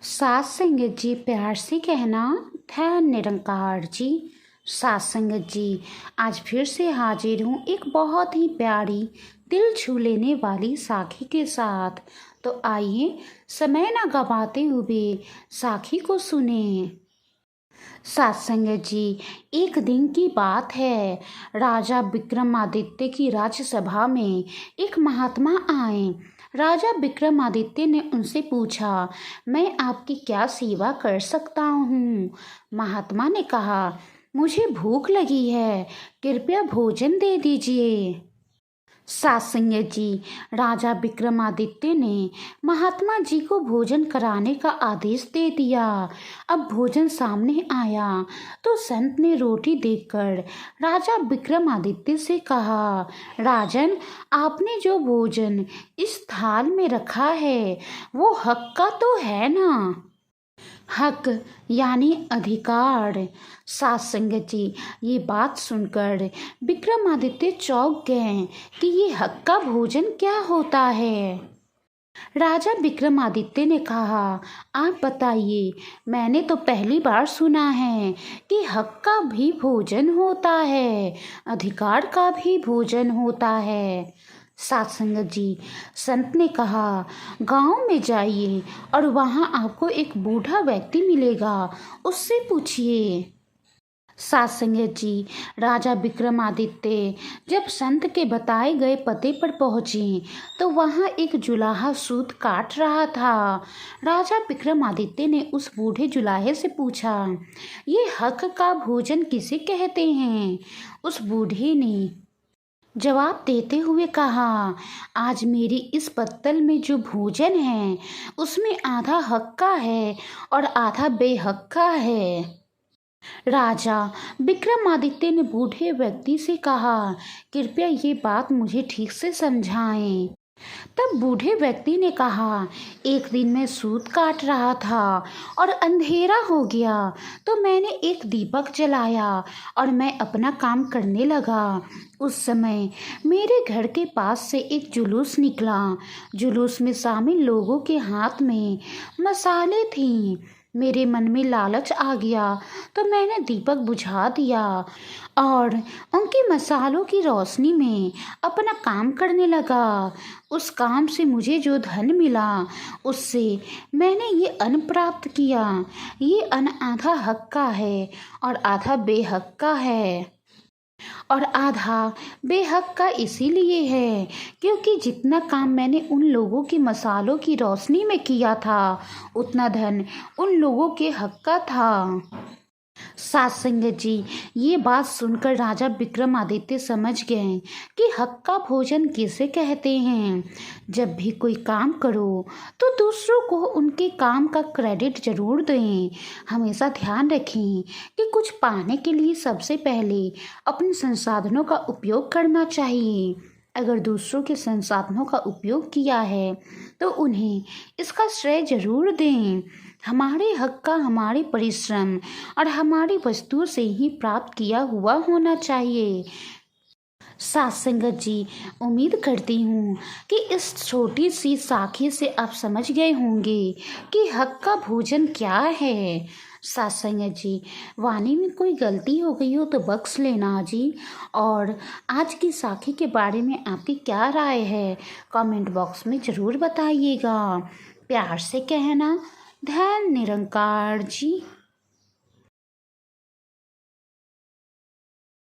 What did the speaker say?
सात संगत जी प्यार से कहना धन निरंकार जी। सात संगत जी आज फिर से हाजिर हूँ एक बहुत ही प्यारी दिल छू लेने वाली साखी के साथ। तो आइए समय ना गवाते हुए साखी को सुने। सात संगत जी एक दिन की बात है। राजा विक्रमादित्य की राज्यसभा में एक महात्मा आए। राजा विक्रमादित्य ने उनसे पूछा, मैं आपकी क्या सेवा कर सकता हूँ? महात्मा ने कहा, मुझे भूख लगी है, कृपया भोजन दे दीजिए। सात संगत जी राजा विक्रमादित्य ने महात्मा जी को भोजन कराने का आदेश दे दिया। अब भोजन सामने आया तो संत ने रोटी देखकर राजा विक्रमादित्य से कहा, राजन, आपने जो भोजन इस थाल में रखा है वो हक का तो है ना? हक यानी अधिकार। सात संगत जी ये बात सुनकर विक्रमादित्य चौंक गए कि ये हक का भोजन क्या होता है। राजा विक्रमादित्य ने कहा, आप बताइए, मैंने तो पहली बार सुना है कि हक का भी भोजन होता है, अधिकार का भी भोजन होता है। सात संगत जी संत ने कहा, गांव में जाइए और वहां आपको एक बूढ़ा व्यक्ति मिलेगा, उससे पूछिए। सात संगत जी राजा विक्रमादित्य जब संत के बताए गए पते पर पहुंचे तो वहां एक जुलाहा सूत काट रहा था। राजा विक्रमादित्य ने उस बूढ़े जुलाहे से पूछा, ये हक का भोजन किसे कहते हैं? उस बूढ़े ने जवाब देते हुए कहा, आज मेरी इस पत्तल में जो भोजन है उसमें आधा हक का है और आधा बेहक का है। राजा विक्रमादित्य ने बूढ़े व्यक्ति से कहा, कृपया ये बात मुझे ठीक से समझाएं। तब बूढ़े व्यक्ति ने कहा, एक दिन मैं सूत काट रहा था और अंधेरा हो गया तो मैंने एक दीपक जलाया और मैं अपना काम करने लगा। उस समय मेरे घर के पास से एक जुलूस निकला। जुलूस में शामिल लोगों के हाथ में मसाले थी। मेरे मन में लालच आ गया तो मैंने दीपक बुझा दिया और उनके मसालों की रोशनी में अपना काम करने लगा। उस काम से मुझे जो धन मिला उससे मैंने ये अन्न प्राप्त किया। ये अन्न आधा हक का है और आधा बेहक का है। और आधा बेहक का इसीलिए है क्योंकि जितना काम मैंने उन लोगों के मसालों की रोशनी में किया था उतना धन उन लोगों के हक का था। सात संगत जी ये बात सुनकर राजा विक्रमादित्य समझ गए कि हक का भोजन किसे कहते हैं। जब भी कोई काम करो तो दूसरों को उनके काम का क्रेडिट जरूर दें। हमेशा ध्यान रखें कि कुछ पाने के लिए सबसे पहले अपने संसाधनों का उपयोग करना चाहिए। अगर दूसरों के संसाधनों का उपयोग किया है तो उन्हें इसका श्रेय जरूर दें। हमारे हक का हमारे परिश्रम और हमारी वस्तुओं से ही प्राप्त किया हुआ होना चाहिए। सात संगत जी उम्मीद करती हूँ कि इस छोटी सी साखी से आप समझ गए होंगे कि हक का भोजन क्या है। सात संगत जी वाणी में कोई गलती हो गई हो तो बख्श लेना जी। और आज की साखी के बारे में आपकी क्या राय है कमेंट बॉक्स में ज़रूर बताइएगा। प्यार से कहना धन निरंकार जी।